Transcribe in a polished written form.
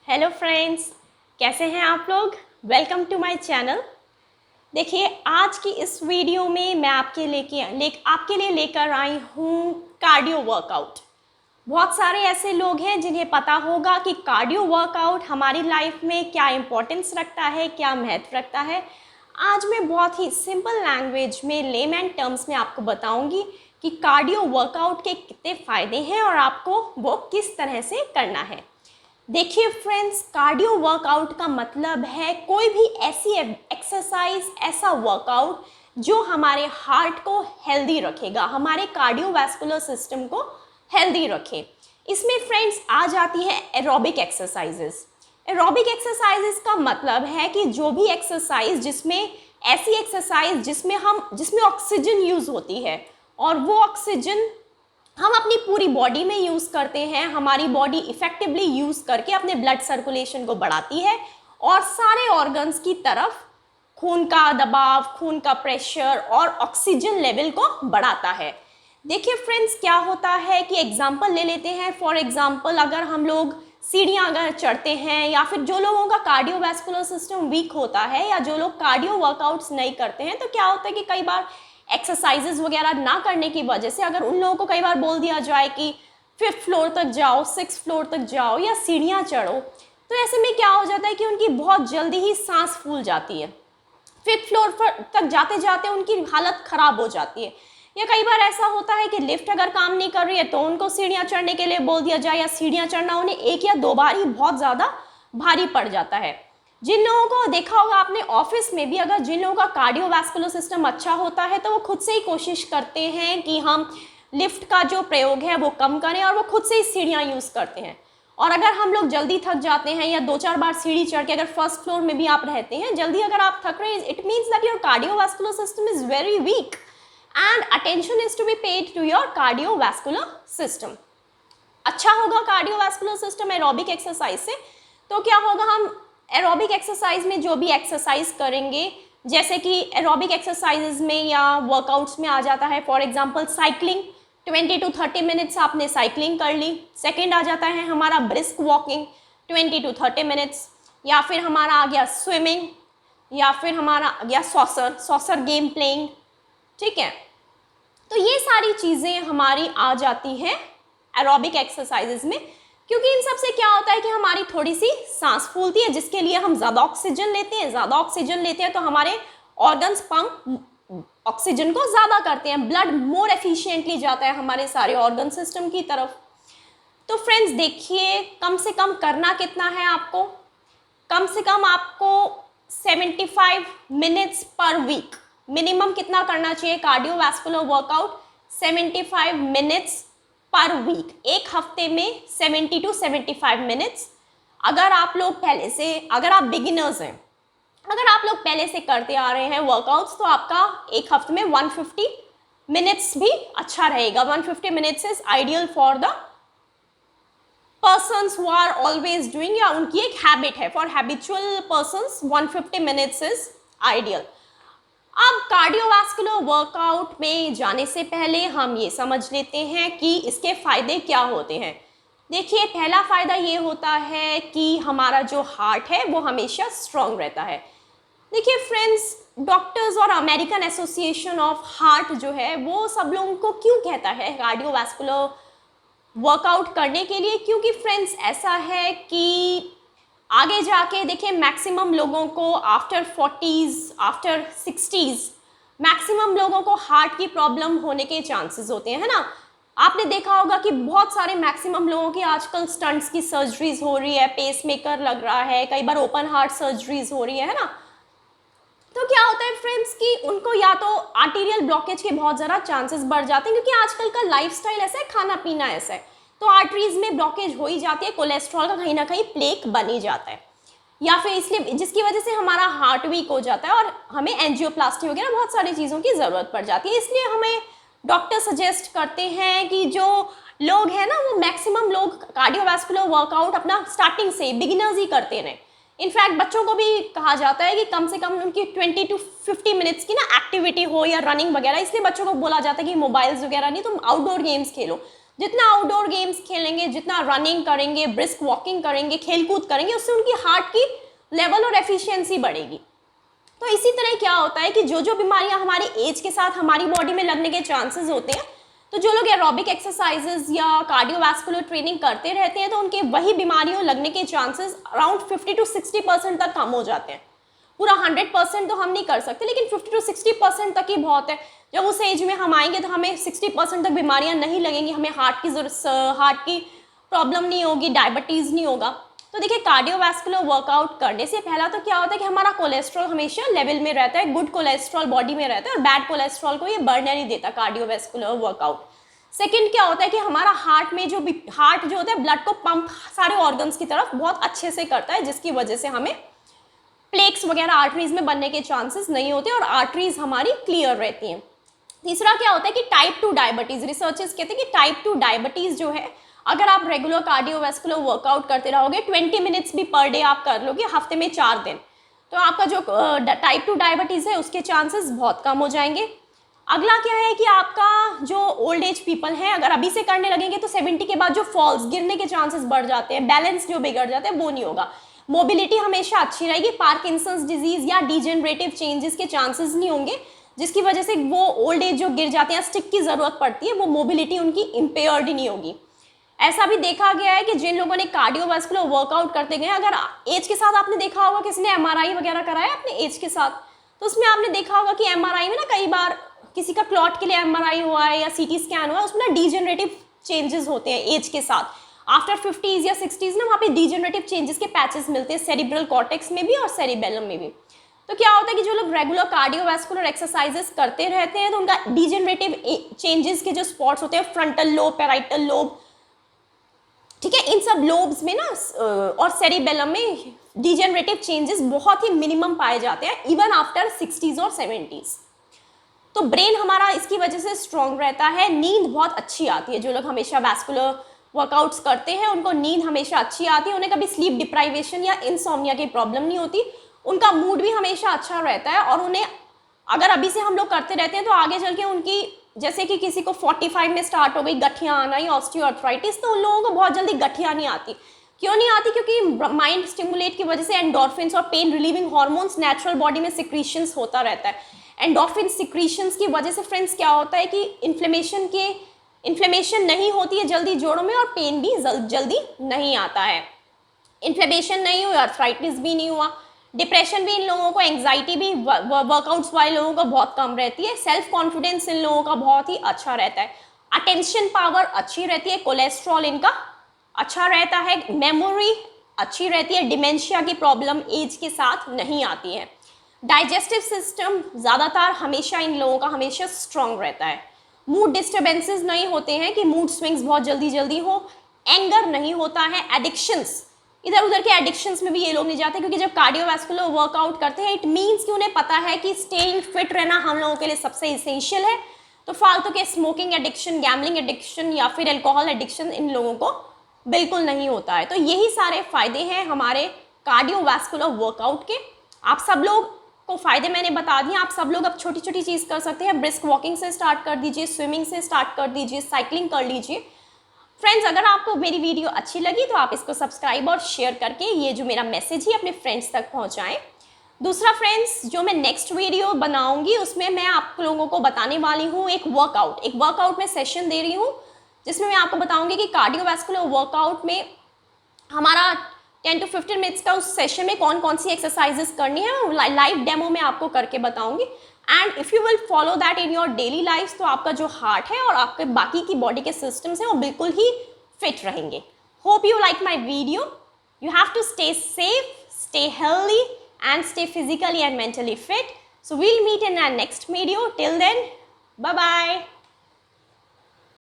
Hello friends, कैसे हैं आप लोग। Welcome to my channel. देखिए, आज की इस वीडियो में मैं आपके लिए लेकर आई हूँ कार्डियो वर्कआउट। बहुत सारे ऐसे लोग हैं जिन्हें पता होगा कि कार्डियो वर्कआउट हमारी लाइफ में क्या इम्पोर्टेंस रखता है, क्या महत्व रखता है। आज मैं बहुत ही सिंपल लैंग्वेज में, लेमैन टर्म्स में आपको बताऊंगी कि कार्डियो वर्कआउट के कितने फ़ायदे हैं और आपको वो किस तरह से करना है। देखिए फ्रेंड्स, कार्डियो वर्कआउट का मतलब है कोई भी ऐसी एक्सरसाइज, ऐसा वर्कआउट जो हमारे हार्ट को हेल्दी रखेगा, हमारे कार्डियोवैस्कुलर सिस्टम को हेल्दी रखे। इसमें फ्रेंड्स आ जाती है एरोबिक एक्सरसाइजेस। एरोबिक एक्सरसाइजेस का मतलब है कि जो भी एक्सरसाइज ऐसी एक्सरसाइज जिसमें ऑक्सीजन यूज़ होती है और वो ऑक्सीजन हम अपनी पूरी बॉडी में यूज़ करते हैं। हमारी बॉडी इफ़ेक्टिवली यूज़ करके अपने ब्लड सर्कुलेशन को बढ़ाती है और सारे ऑर्गन्स की तरफ खून का दबाव, खून का प्रेशर और ऑक्सीजन लेवल को बढ़ाता है। देखिए फ्रेंड्स, क्या होता है कि एग्जांपल ले लेते हैं। फॉर एग्जांपल, अगर हम लोग सीढ़ियाँ अगर चढ़ते हैं या फिर जो लोगों का कार्डियोवैस्कुलर सिस्टम वीक होता है या जो लोग कार्डियो वर्कआउट्स नहीं करते हैं, तो क्या होता है कि कई बार एक्सरसाइजेज वगैरह ना करने की वजह से अगर उन लोगों को कई बार बोल दिया जाए कि 5th फ्लोर तक जाओ, 6th फ्लोर तक जाओ या सीढ़ियाँ चढ़ो, तो ऐसे में क्या हो जाता है कि उनकी बहुत जल्दी ही सांस फूल जाती है। 5th फ्लोर तक जाते जाते उनकी हालत ख़राब हो जाती है। या कई बार ऐसा होता है कि लिफ्ट अगर काम नहीं कर रही है तो उनको सीढ़ियाँ चढ़ने के लिए बोल दिया जाए, या सीढ़ियाँ चढ़ना उन्हें 1 या 2 बार ही बहुत ज़्यादा भारी पड़ जाता है। जिन लोगों को देखा होगा आपने ऑफिस में भी, अगर जिन लोगों का कार्डियोवैस्कुलर सिस्टम अच्छा होता है तो वो खुद से ही कोशिश करते हैं कि हम लिफ्ट का जो प्रयोग है वो कम करें और वो खुद से ही सीढ़ियाँ यूज़ करते हैं। और अगर हम लोग जल्दी थक जाते हैं या 2-4 बार सीढ़ी चढ़ के, अगर फर्स्ट फ्लोर में भी आप रहते हैं, जल्दी अगर आप थक रहे हैं, it means that your cardiovascular system is very weak and attention is to be paid to your cardiovascular system. अच्छा होगा कार्डियोवैस्कुलर सिस्टम एरोबिक एक्सरसाइज से। तो क्या होगा, हम एरोबिक एक्सरसाइज में जो भी एक्सरसाइज करेंगे, जैसे कि एरोबिक एक्सरसाइजेज में या वर्कआउट्स में आ जाता है for example cycling. 20 to 30 minutes आपने साइकिलिंग कर ली। सेकंड आ जाता है हमारा ब्रिस्क वॉकिंग 20 to 30 मिनट्स। या फिर हमारा आ गया स्विमिंग, या फिर हमारा आ गया सॉसर गेम प्लेइंग। ठीक है, तो ये सारी चीज़ें हमारी आ जाती हैं एरोबिक एक्सरसाइजेज में, क्योंकि इन सब से क्या होता है कि हमारी थोड़ी सी सांस फूलती है, जिसके लिए हम ज़्यादा ऑक्सीजन लेते हैं। ज़्यादा ऑक्सीजन लेते हैं तो हमारे ऑर्गन्स पंप ऑक्सीजन को ज़्यादा करते हैं, ब्लड मोर एफिशिएंटली जाता है हमारे सारे ऑर्गन सिस्टम की तरफ। तो फ्रेंड्स देखिए, कम से कम करना कितना है आपको, कम से कम आपको 75 मिनट्स पर वीक मिनिमम कितना करना चाहिए cardiovascular workout. 75 minutes per week, एक हफ्ते में 70 to 75 मिनट्स। अगर आप बिगिनर्स हैं, अगर आप लोग पहले से करते आ रहे हैं वर्कआउट्स, तो आपका एक हफ्ते में 150 मिनट्स भी अच्छा रहेगा। 150 minutes is ideal for the persons who are always doing, या उनकी एक हैबिट है। For habitual persons 150 minutes is ideal. अब कार्डियोवैस्कुलर वर्कआउट में जाने से पहले हम ये समझ लेते हैं कि इसके फ़ायदे क्या होते हैं। देखिए, पहला फ़ायदा ये होता है कि हमारा जो हार्ट है वो हमेशा स्ट्रॉन्ग रहता है। देखिए फ्रेंड्स, डॉक्टर्स और अमेरिकन एसोसिएशन ऑफ हार्ट जो है वो सब लोगों को क्यों कहता है कार्डियोवैस्कुलर वर्कआउट करने के लिए, क्योंकि फ्रेंड्स ऐसा है कि आगे जाके देखिए मैक्सिमम लोगों को after 40s, after 60s maximum लोगों को हार्ट की प्रॉब्लम होने के चांसेस होते हैं, है ना। आपने देखा होगा कि बहुत सारे मैक्सिमम लोगों की आजकल स्टंट्स की सर्जरीज हो रही है, पेसमेकर लग रहा है, कई बार ओपन हार्ट सर्जरीज हो रही है ना। तो क्या होता है फ्रेंड्स कि उनको या तो आर्टीरियल ब्लॉकेज के बहुत ज़्यादा चांसेस बढ़ जाते हैं, क्योंकि आजकल का लाइफस्टाइल ऐसा है, खाना पीना ऐसा है, तो आर्टरीज में ब्लॉकेज हो ही जाती है, कोलेस्ट्रॉल का कहीं ना कहीं प्लेक बन ही जाता है, या फिर इसलिए जिसकी वजह से हमारा हार्ट वीक हो जाता है और हमें एंजियोप्लास्टी वगैरह बहुत सारी चीज़ों की ज़रूरत पड़ जाती है। इसलिए हमें डॉक्टर सजेस्ट करते हैं कि जो लोग हैं ना, वो मैक्सिमम लोग कार्डियोवैस्कुलर वर्कआउट अपना स्टार्टिंग से बिगिनर्स ही करते रहें। इनफैक्ट बच्चों को भी कहा जाता है कि कम से कम उनकी 20 to 50 मिनट्स की ना एक्टिविटी हो या रनिंग वगैरह। इसलिए बच्चों को बोला जाता है कि मोबाइल्स वगैरह नहीं, तुम आउटडोर गेम्स खेलो। जितना आउटडोर गेम्स खेलेंगे, जितना रनिंग करेंगे, ब्रिस्क वॉकिंग करेंगे, खेलकूद करेंगे, उससे उनकी हार्ट की लेवल और एफिशिएंसी बढ़ेगी। तो इसी तरह क्या होता है कि जो जो बीमारियां हमारी एज के साथ हमारी बॉडी में लगने के चांसेस होते हैं, तो जो लोग एरोबिक एक्सरसाइजेज या कार्डियोवैस्कुलर ट्रेनिंग करते रहते हैं तो उनके वही बीमारियों लगने के चांसेस अराउंड 50 to 60% तक कम हो जाते हैं। पूरा 100% तो हम नहीं कर सकते, लेकिन 50 to 60% तक ही बहुत है। जब उस एज में हम आएंगे तो हमें 60% तक बीमारियां नहीं लगेंगी, हमें हार्ट की प्रॉब्लम नहीं होगी, डायबिटीज़ नहीं होगा। तो देखिए, कार्डियोवैस्कुलर वर्कआउट करने से पहला तो क्या होता है कि हमारा कोलेस्ट्रॉल हमेशा लेवल में रहता है, गुड कोलेस्ट्रॉल बॉडी में रहता है और बैड कोलेस्ट्रॉल को ये बढ़ने नहीं देता कार्डियोवैस्कुलर वर्कआउट। सेकंड क्या होता है कि हमारा हार्ट जो होता है ब्लड को पंप सारे ऑर्गन्स की तरफ बहुत अच्छे से करता है, जिसकी वजह से हमें प्लेक्स वगैरह आर्टरीज में बनने के चांसेस नहीं होते और आर्टरीज हमारी क्लियर रहती हैं। तीसरा क्या होता है कि टाइप 2 डायबिटीज़, रिसर्चर्स कहते हैं कि टाइप 2 डायबिटीज़ जो है, अगर आप रेगुलर कार्डियोवैस्कुलर वर्कआउट करते रहोगे, 20 मिनट्स भी पर डे आप कर लोगे हफ्ते में 4 दिन, तो आपका जो टाइप 2 डायबिटीज़ है उसके चांसेस बहुत कम हो जाएंगे। अगला क्या है कि आपका जो ओल्ड एज पीपल हैं, अगर अभी से करने लगेंगे तो 70 के बाद जो फॉल्स, गिरने के चांसेस बढ़ जाते हैं, बैलेंस जो बिगड़ जाते हैं वो नहीं होगा। मोबिलिटी हमेशा अच्छी रहेगी, पार्किंसंस डिजीज या डिजेनरेटिव चेंजेस के चांसेस नहीं होंगे, जिसकी वजह से वो ओल्ड एज जो गिर जाते हैं, स्टिक की ज़रूरत पड़ती है, वो मोबिलिटी उनकी इम्पेयर्ड नहीं होगी। ऐसा भी देखा गया है कि जिन लोगों ने कार्डियोवैस्कुलर वर्कआउट करते गए, अगर एज के साथ आपने देखा होगा किसी ने एमआरआई वगैरह कराया अपने एज के साथ, तो उसमें आपने देखा होगा कि एमआरआई में ना कई बार किसी का क्लॉट के लिए एमआरआई हुआ है या सीटी स्कैन हुआ है, उसमें ना डीजेनरेटिव चेंजेस होते हैं एज के साथ। आफ्टर 50s या 60s ना वहाँ पे डीजेनरेटिव चेंजेस के पैचेस मिलते हैं, सेरिब्रल कॉर्टेक्स में भी और सेरिबेलम में भी। तो क्या होता है कि जो लोग रेगुलर कार्डियोवैस्कुलर एक्सरसाइजेस करते रहते हैं तो उनका डीजेनरेटिव चेंजेस के जो स्पॉट्स होते हैं, फ्रंटल लोब, पैराइटल लोब, ठीक है, इन सब लोब्स में ना और सेरिबेलम में डीजेनरेटिव चेंजेस बहुत ही मिनिमम पाए जाते हैं, इवन आफ्टर 60s और 70s। तो ब्रेन हमारा इसकी वजह से स्ट्रॉन्ग रहता है, नींद बहुत अच्छी आती है। जो लोग हमेशा वैस्कुलर वर्कआउट्स करते हैं उनको नींद हमेशा अच्छी आती है, उन्हें कभी स्लीप डिप्राइवेशन या इंसोम्निया की प्रॉब्लम नहीं होती, उनका मूड भी हमेशा अच्छा रहता है। और उन्हें अगर अभी से हम लोग करते रहते हैं तो आगे चल के उनकी, जैसे कि किसी को 45 में स्टार्ट हो गई गठिया आना या ऑस्टियोआर्थराइटिस, तो उन लोगों को बहुत जल्दी गठिया नहीं आती। क्यों नहीं आती? क्योंकि माइंड स्टिमुलेट की वजह से एंडोर्फिन्स और pain relieving hormones natural body में सिक्रीशंस होता रहता है। एंडोर्फिन सिक्रीशंस की वजह से फ्रेंड्स क्या होता है कि इन्फ्लेमेशन नहीं होती है जल्दी जोड़ों में और पेन भी जल्दी नहीं आता है। इन्फ्लेमेशन नहीं हुआ, आर्थराइटिस भी नहीं हुआ, डिप्रेशन भी इन लोगों को, एंग्जाइटी भी वर्कआउट्स वाले लोगों को बहुत कम रहती है, सेल्फ कॉन्फिडेंस इन लोगों का बहुत ही अच्छा रहता है, अटेंशन पावर अच्छी रहती है, कोलेस्ट्रॉल इनका अच्छा रहता है, मेमोरी अच्छी रहती है, डिमेंशिया की प्रॉब्लम एज के साथ नहीं आती है, डाइजेस्टिव सिस्टम ज़्यादातर हमेशा इन लोगों का हमेशा स्ट्रॉन्ग रहता है, मूड डिस्टर्बेंसेस नहीं होते हैं कि मूड स्विंग्स बहुत जल्दी हो, एंगर नहीं होता है, एडिक्शंस, इधर उधर के एडिक्शंस में भी ये लोग नहीं जाते, क्योंकि जब कार्डियोवैस्कुलर वर्कआउट करते हैं इट मीन्स कि उन्हें पता है कि स्टेइंग फिट रहना हम लोगों के लिए सबसे इसेंशियल है। तो फालतू के स्मोकिंग एडिक्शन, गैम्बलिंग एडिक्शन या फिर अल्कोहल एडिक्शन इन लोगों को बिल्कुल नहीं होता है। तो यही सारे फायदे हैं हमारे कार्डियोवैस्कुलर वर्कआउट के। आप सब लोग को फायदे मैंने बता दिए, आप सब लोग अब छोटी छोटी चीज़ कर सकते हैं, ब्रिस्क वॉकिंग से स्टार्ट कर दीजिए, स्विमिंग से स्टार्ट कर दीजिए, साइकिलिंग कर लीजिए। फ्रेंड्स, अगर आपको मेरी वीडियो अच्छी लगी तो आप इसको सब्सक्राइब और शेयर करके ये जो मेरा मैसेज है अपने फ्रेंड्स तक पहुंचाएं। दूसरा फ्रेंड्स, जो मैं नेक्स्ट वीडियो बनाऊंगी उसमें मैं आप लोगों को बताने वाली हूँ एक वर्कआउट में सेशन दे रही हूँ, जिसमें मैं आपको बताऊंगी कि कार्डियोवैस्कुलर वर्कआउट में हमारा 10 to 15 मिनट्स का उस सेशन में कौन कौन सी एक्सरसाइजेस करनी है, और लाइव डेमो में आपको करके बताऊंगी। And if you will follow that in your daily life, तो आपका जो हार्ट है और आपके बाकी की बॉडी के सिस्टम्स हैं वो बिल्कुल ही फिट रहेंगे। Hope you like my video. You have to stay safe, stay healthy and stay physically and mentally fit. So we'll meet in our next video. Till then, bye bye.